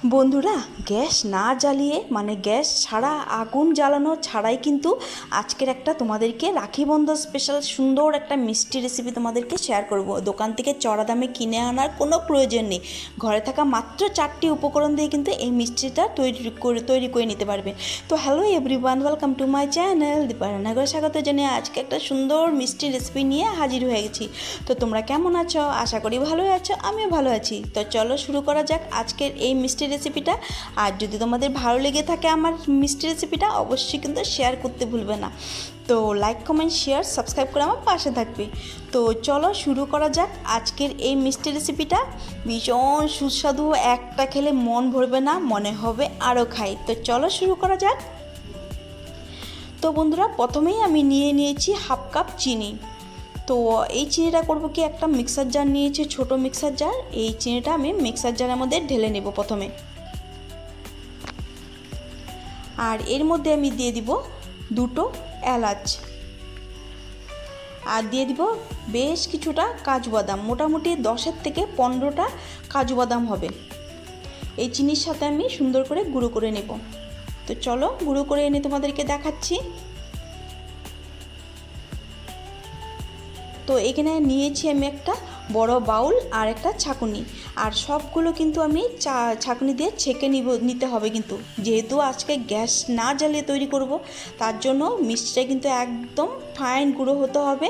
বন্ধুরা, গ্যাস না জ্বালিয়ে মানে গ্যাস ছাড়া আগুন জ্বালানো ছাড়াই কিন্তু আজকের একটা তোমাদেরকে রাখি বন্ধন স্পেশাল সুন্দর একটা মিষ্টি রেসিপি তোমাদেরকে শেয়ার করব। দোকান থেকে চড়া দামে কিনে আনার কোনো প্রয়োজন নেই। ঘরে থাকা মাত্র 4টি উপকরণ দিয়ে কিন্তু এই মিষ্টিটা তৈরি করে নিতে পারবে। তো hello everyone, welcome to my channel Deepa রান্নাঘরে স্বাগত জানিয়ে আজকে একটা সুন্দর মিষ্টি রেসিপি নিয়ে হাজির হয়ে গেছি। তো তোমরা কেমন আছো? আশা করি ভালোই আছো, আমিও ভালো আছি। তো চলো শুরু করা যাক আজকের এই মিষ্টি রেসিপিটা। আর যদি তোমাদের ভালো লেগে থাকে আমার মিষ্টি রেসিপিটা, অবশ্যই কিন্তু শেয়ার করতে ভুলবে না। তো লাইক কমেন্ট শেয়ার সাবস্ক্রাইব করে আমার পাশে থাকবে। তো চলো শুরু করা যাক আজকের এই মিষ্টি রেসিপিটা। ভীষণ সুস্বাদু, একটা খেলে মন ভরবে না, মনে হবে আরও খাই। তো চলো শুরু করা যাক। তো বন্ধুরা, প্রথমেই আমি নিয়েছি হাফ কাপ চিনি। তো এই চিনিটা করব কি, একটা মিক্সার জার নিয়েছি, ছোট মিক্সার জার। এই চিনিটা আমি মিক্সার জারের মধ্যে ঢেলে নেব প্রথমে। আর এর মধ্যে আমি দিয়ে দিব 2টো এলাচ, আর দিয়ে দিব বেশ কিছুটা কাজু বাদাম, মোটামুটি 10 থেকে 15টা কাজু বাদাম হবে। এই চিনির সাথে আমি সুন্দর করে গুঁড়ো করে নেব। তো চলো গুঁড়ো করে এনে তোমাদেরকে দেখাচ্ছি। তো এখানে নিয়েছি আমি একটা বড় বাউল আর একটা ছাঁকুনি। আর সবগুলো কিন্তু আমি ছাঁকুনি দিয়ে ছেঁকে নিতে হবে কিন্তু, যেহেতু আজকে গ্যাস না জ্বালিয়ে তৈরি করব, তার জন্য মিষ্টিটা কিন্তু একদম ফাইন গুঁড়ো হতে হবে।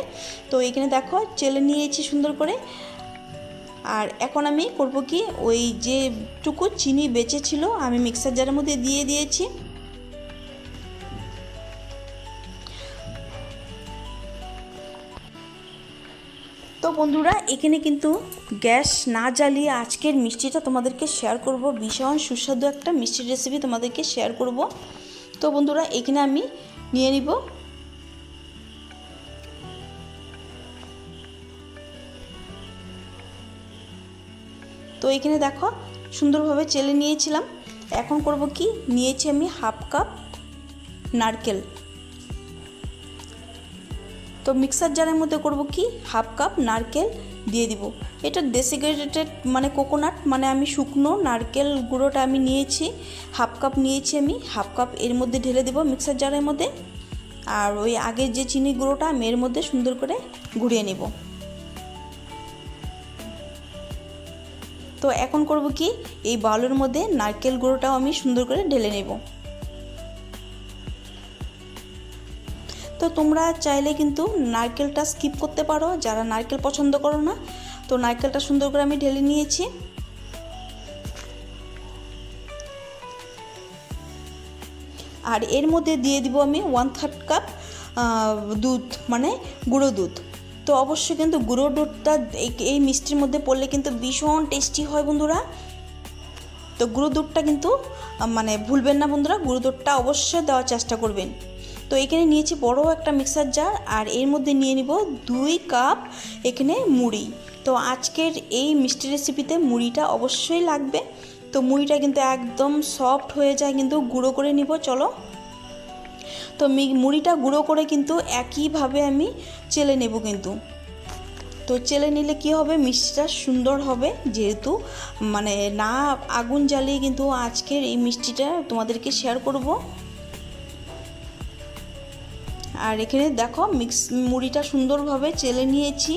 তো এখানে দেখো চেলে নিয়েছি সুন্দর করে। আর এখন আমি করব কি, ওই যেটুকু চিনি বেঁচে ছিল আমি মিক্সার জারের মধ্যে দিয়ে দিয়েছি। তো বন্ধুরা, এখানে কিন্তু গ্যাস না জ্বালিয়ে আজকের মিষ্টিটা তোমাদেরকে শেয়ার করব। ভীষণ সুস্বাদু একটা মিষ্টির রেসিপি তোমাদেরকে শেয়ার করব। তো বন্ধুরা, এখানে আমি নিয়ে নিব তো এখানে দেখো সুন্দরভাবে চেলে নিয়েছিলাম। এখন করব কি, নিয়েছি আমি হাফ কাপ নারকেল। তো মিক্সার জারের মধ্যে করব কি, হাফ কাপ নারকেল দিয়ে দিব। এটা ডেসিকেটেড মানে কোকোনাট, মানে আমি শুকনো নারকেল গুঁড়োটা আমি নিয়েছি, হাফ কাপ নিয়েছি আমি। হাফ কাপ এর মধ্যে ঢেলে দেব মিক্সার জারের মধ্যে। আর ওই আগের যে চিনি গুঁড়োটা আমি এর মধ্যে সুন্দর করে ঘুরিয়ে নেব। তো এখন করব কি, এই বাউলের মধ্যে নারকেল গুঁড়োটাও আমি সুন্দর করে ঢেলে নেব। তো তোমরা চাইলে কিন্তু নারকেলটা স্কিপ করতে পারো, যারা নারকেল পছন্দ করো না। তো নারকেলটা সুন্দর করে আমি ঢেলে নিয়েছি। আর এর মধ্যে দিয়ে দিব আমি 1/3 কাপ দুধ, মানে গুঁড়ো দুধ। তো অবশ্যই কিন্তু গুঁড়ো দুধটা এই মিষ্টির মধ্যে পড়লে কিন্তু ভীষণ টেস্টি হয় বন্ধুরা। তো গুঁড়ো দুধটা কিন্তু মানে ভুলবেন না বন্ধুরা, গুঁড়ো দুধটা অবশ্যই দেওয়ার চেষ্টা করবেন। তো এখানে নিয়েছি বড় একটা মিক্সার জার, আর এর মধ্যে নিয়ে নিব 2 কাপ এখানে মুড়ি। তো আজকের এই মিষ্টি রেসিপিতে মুড়িটা অবশ্যই লাগবে। তো মুড়িটা কিন্তু একদম সফট হয়ে যায় কিন্তু গুঁড়ো করে নিব। চলো, তো মুড়িটা গুঁড়ো করে কিন্তু একইভাবে আমি চেলে নেব কিন্তু। তো চেলে নিলে কি হবে, মিষ্টিটা সুন্দর হবে, যেহেতু মানে না আগুন জ্বালিয়ে কিন্তু আজকের এই মিষ্টিটা তোমাদেরকে শেয়ার করব। আর এখানে দেখো মুড়িটা সুন্দরভাবে চেলে নিয়েছি।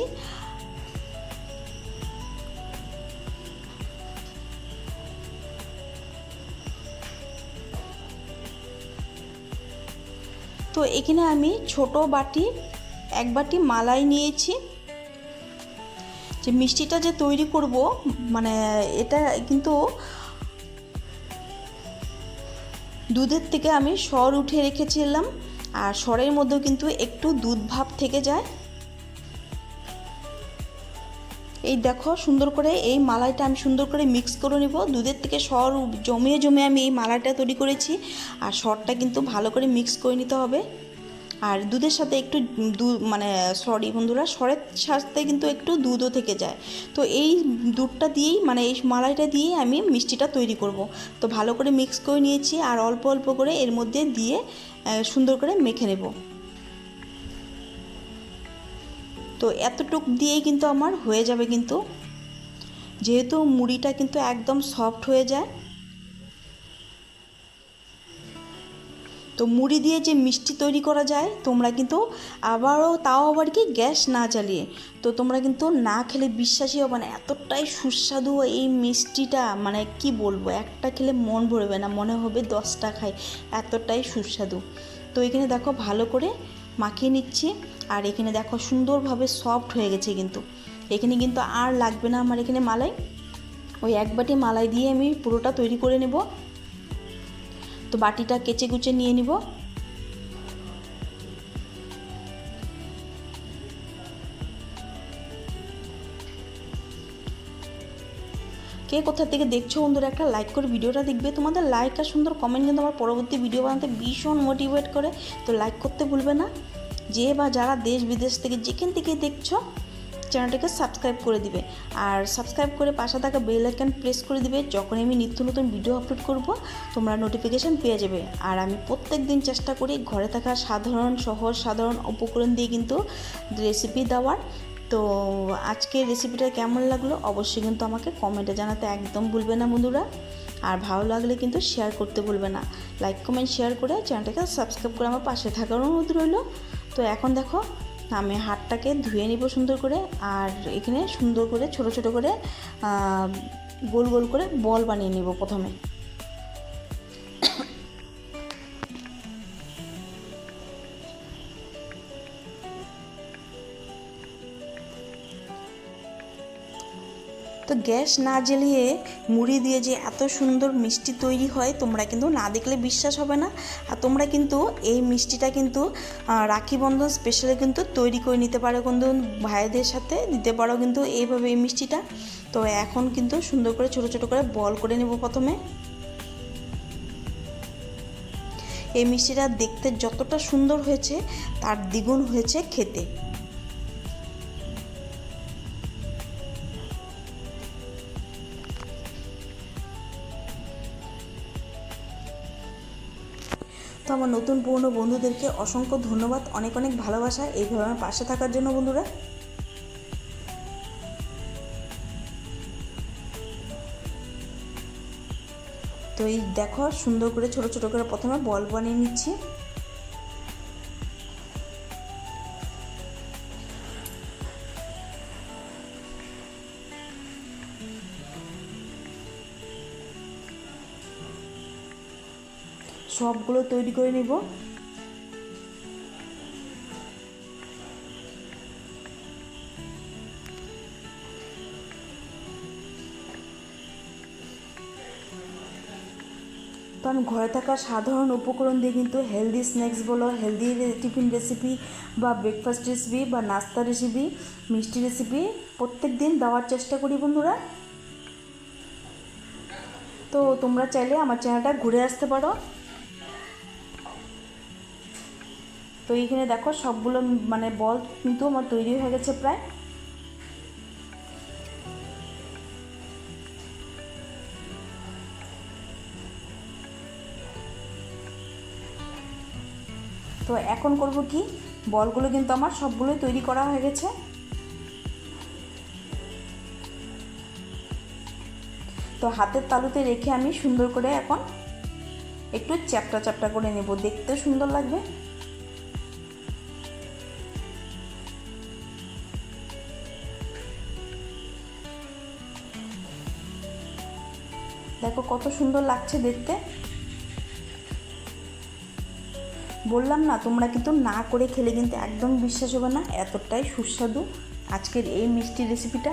তো এখানে আমি ছোট বাটি 1 বাটি মালাই নিয়েছি। যে মিষ্টিটা যে তৈরি করব, মানে এটা কিন্তু দুধের থেকে আমি সর উঠে রেখেছিলাম, আর সরের মধ্যেও কিন্তু একটু দুধ ভাব থেকে যায়। এই দেখো সুন্দর করে এই মালাইটা আমি সুন্দর করে মিক্স করে নেব। দুধের থেকে সর জমিয়ে আমি এই মালাইটা তৈরি করেছি। আর সরটা কিন্তু ভালো করে মিক্স করে নিতে হবে। আর দুধের সাথে একটু মানে সরি বন্ধুরা, সরের সাথে কিন্তু একটু দুধও থেকে যায়। তো এই দুধটা দিয়েই, মানে এই মালাইটা দিয়েই আমি মিষ্টিটা তৈরি করব। তো ভালো করে মিক্স করে নিয়েছি, আর অল্প অল্প করে এর মধ্যে দিয়ে সুন্দর করে মেখে নেব। তো এতটুক দিয়েই কিন্তু আমার হয়ে যাবে কিন্তু, যেহেতু মুড়িটা কিন্তু একদম সফট হয়ে যায়। তো মুড়ি দিয়ে যে মিষ্টি তৈরি করা যায় তোমরা কিন্তু তাও আবার কি গ্যাস না জ্বালিয়ে, তো তোমরা কিন্তু না খেলে বিশ্বাসই হবে না, এতটাই সুস্বাদু এই মিষ্টিটা, মানে কি বলবো, একটা খেলে মন ভরবে না, মনে হবে 10টা খাই, এতটাই সুস্বাদু। তো এখানে দেখো ভালো করে মাখিয়ে নিচ্ছি, আর এখানে দেখো সুন্দরভাবে সফট হয়ে গেছে কিন্তু। এখানে কিন্তু আর লাগবে না আমার এখানে মালাই, ওই এক বাটি মালাই দিয়ে আমি পুরোটা তৈরি করে নেব। তো বাটিটা কেচে কুচে নিয়ে নিব। কে কোথা থেকে দেখছো বন্ধুরা, একটা লাইক করে ভিডিওটা দেখবে, তোমাদের লাইক আর সুন্দর কমেন্ট কিন্তু আমার পরবর্তী ভিডিও বানাতে ভীষণ মোটিভেট করে। তো লাইক করতে ভুলবে না। যে বা যারা দেশ বিদেশ থেকে যেখান থেকে দেখছো চ্যানেলটাকে সাবস্ক্রাইব করে দিবে, আর সাবস্ক্রাইব করে পাশে থাকা বেল আইকন প্রেস করে দিবে, যখন আমি নিত্য নতুন ভিডিও আপলোড করব তোমরা নোটিফিকেশান পেয়ে যাবে। আর আমি প্রত্যেক দিন চেষ্টা করি ঘরে থাকা সাধারণ উপকরণ দিয়ে কিন্তু রেসিপি দেওয়ার। তো আজকের রেসিপিটা কেমন লাগলো অবশ্যই কিন্তু আমাকে কমেন্টে জানাতে একদম ভুলবে না বন্ধুরা। আর ভালো লাগলে কিন্তু শেয়ার করতে ভুলবে না, লাইক কমেন্ট শেয়ার করে চ্যানেলটাকে সাবস্ক্রাইব করে আমার পাশে থাকার অনুরোধ রইল। তো এখন দেখো আমি হাতটাকে ধুয়ে নিব সুন্দর করে, আর এখানে সুন্দর করে ছোট ছোট করে গোল গোল করে বল বানিয়ে নিব প্রথমে। তো গ্যাস না জ্বালিয়ে মুড়ি দিয়ে যে এত সুন্দর মিষ্টি তৈরি হয় তোমরা কিন্তু না দেখলে বিশ্বাস হবে না। আর তোমরা কিন্তু এই মিষ্টিটা কিন্তু রাখি বন্ধন স্পেশালে কিন্তু তৈরি করে নিতে পারো, কিন্তু ভাইদের সাথে দিতে পারো কিন্তু এইভাবে এই মিষ্টিটা। তো এখন কিন্তু সুন্দর করে ছোট ছোট করে বল করে নেব প্রথমে। এই মিষ্টিটা দেখতে যতটা সুন্দর হয়েছে তার দ্বিগুণ হয়েছে খেতে। তো আমার নতুন পুরনো বন্ধুদেরকে অসংখ্য ধন্যবাদ, অনেক অনেক ভালোবাসা এইভাবে আমার পাশে থাকার জন্য বন্ধুরা। তো এই দেখো সুন্দর করে ছোট ছোট করে প্রথমে বল বানিয়ে নিচ্ছি। সবগুলো তৈরি করে নেব। তো আমি ঘরে থাকা সাধারণ উপকরণ দিয়ে কিন্তু হেলদি স্ন্যাক্স বলো, হেলদি টিফিন রেসিপি বা ব্রেকফাস্ট রেসিপি বা নাস্তা রেসিপি, মিষ্টি রেসিপি প্রত্যেক দিন দেওয়ার চেষ্টা করি বন্ধুরা। তো তোমরা চাইলে আমার চ্যানেলটা ঘুরে আসতে পারো। তো এইখানে দেখো সবগুলো মানে বল কিন্তু আমার তৈরি হয়ে গেছে প্রায়। তো এখন করব কি, বলগুলো কিন্তু আমার সবগুলোই তৈরি করা হয়ে গেছে। তো হাতের তালুতে রেখে আমি সুন্দর করে এখন একটু চ্যাপটা চ্যাপটা করে নেব, দেখতে সুন্দর লাগবে। দেখো কত সুন্দর লাগছে দেখতে। বললাম না, তোমরা কিন্তু না করে খেলে কিন্তু একদম বিশ্বাস হবে না, এতটাই সুস্বাদু আজকের এই মিষ্টি রেসিপিটা।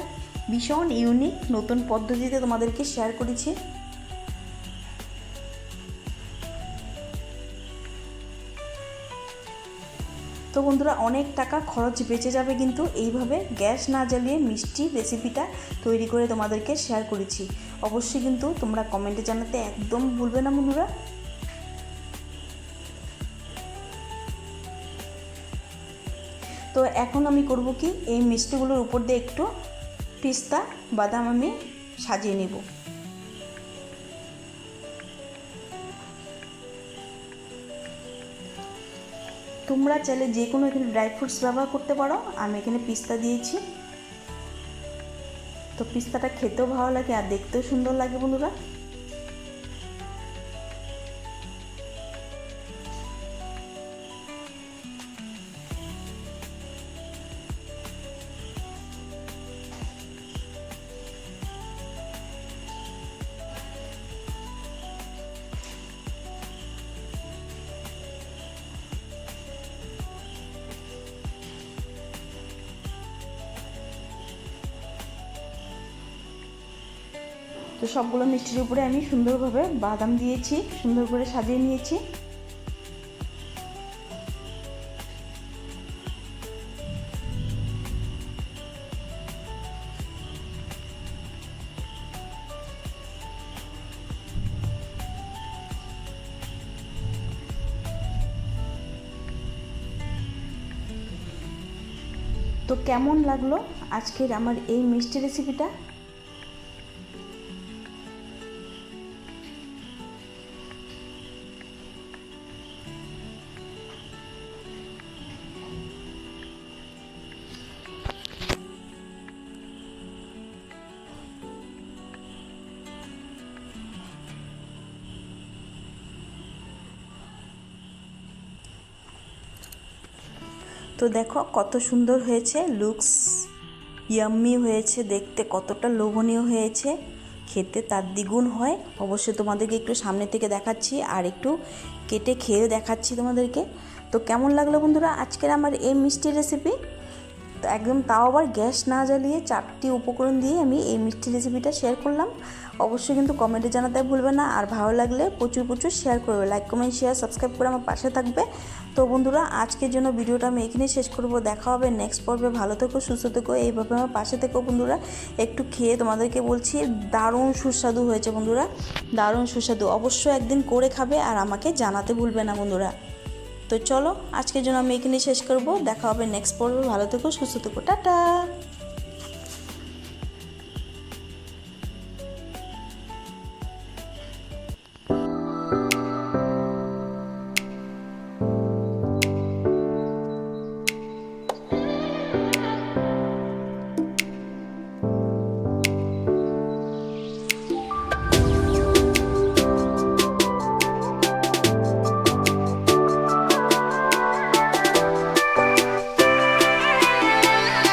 ভীষণ ইউনিক নতুন পদ্ধতিতে তোমাদেরকে শেয়ার করেছি। তো বন্ধুরা অনেক টাকা খরচ বেঁচে যাবে কিন্তু এইভাবে গ্যাস না জ্বালিয়ে মিষ্টি রেসিপিটা তৈরি করে তোমাদেরকে শেয়ার করেছি। অবশ্যই কিন্তু তোমরা কমেন্টে জানাতে একদম ভুলবে না বন্ধুরা। তো এখন আমি করব কি, এই মিষ্টিগুলোর উপর দিয়ে একটু পিস্তা বাদাম আমি সাজিয়ে নেব। তোমরা চাইলে যে কোনো এখানে ড্রাই ফ্রুটস ব্যবহার করতে পারো, আমি এখানে পিস্তা দিয়েছি। তো পিস্তাটা খেতেও ভালো লাগে আর দেখতেও সুন্দর লাগে বন্ধুরা। তো সবগুলো মিষ্টির উপরে আমি সুন্দরভাবে বাদাম দিয়েছি, সুন্দর করে সাজিয়ে নিয়েছি। তো কেমন লাগলো আজকের আমার এই মিষ্টি রেসিপিটা? তো দেখো কত সুন্দর হয়েছে, লুকস ইয়াম্মি হয়েছে, দেখতে কতটা লোভনীয় হয়েছে, খেতে তার দ্বিগুণ হয়। অবশ্যই তোমাদেরকে একটু সামনে থেকে দেখাচ্ছি আর একটু কেটে খেয়ে দেখাচ্ছি তোমাদেরকে। তো কেমন লাগলো বন্ধুরা আজকের আমার এই মিষ্টি রেসিপি? তো একদম তাও আবার গ্যাস না জ্বালিয়ে 4টি উপকরণ দিয়ে আমি এই মিষ্টি রেসিপিটা শেয়ার করলাম। অবশ্যই কিন্তু কমেন্টে জানাতে ভুলবে না, আর ভালো লাগলে প্রচুর প্রচুর শেয়ার করবে, লাইক কমেন্ট শেয়ার সাবস্ক্রাইব করে আমার পাশে থাকবে। তো বন্ধুরা আজকের জন্য ভিডিওটা আমি এখানেই শেষ করব। দেখা হবে নেক্সট পর্বে। ভালো থেকো, সুস্থ থেকো, এইভাবে আমার পাশে থেকো বন্ধুরা। একটু খেয়ে তোমাদেরকে বলছি দারুণ সুস্বাদু হয়েছে বন্ধুরা, দারুণ সুস্বাদু। অবশ্যই একদিন করে খাবে আর আমাকে জানাতে ভুলবে না বন্ধুরা। তো চলো আজকের জন্য আমি এখানেই শেষ করব। দেখা হবে নেক্সট পর্বে। ভালো থেকো, সুস্থ থেকো, টাটা।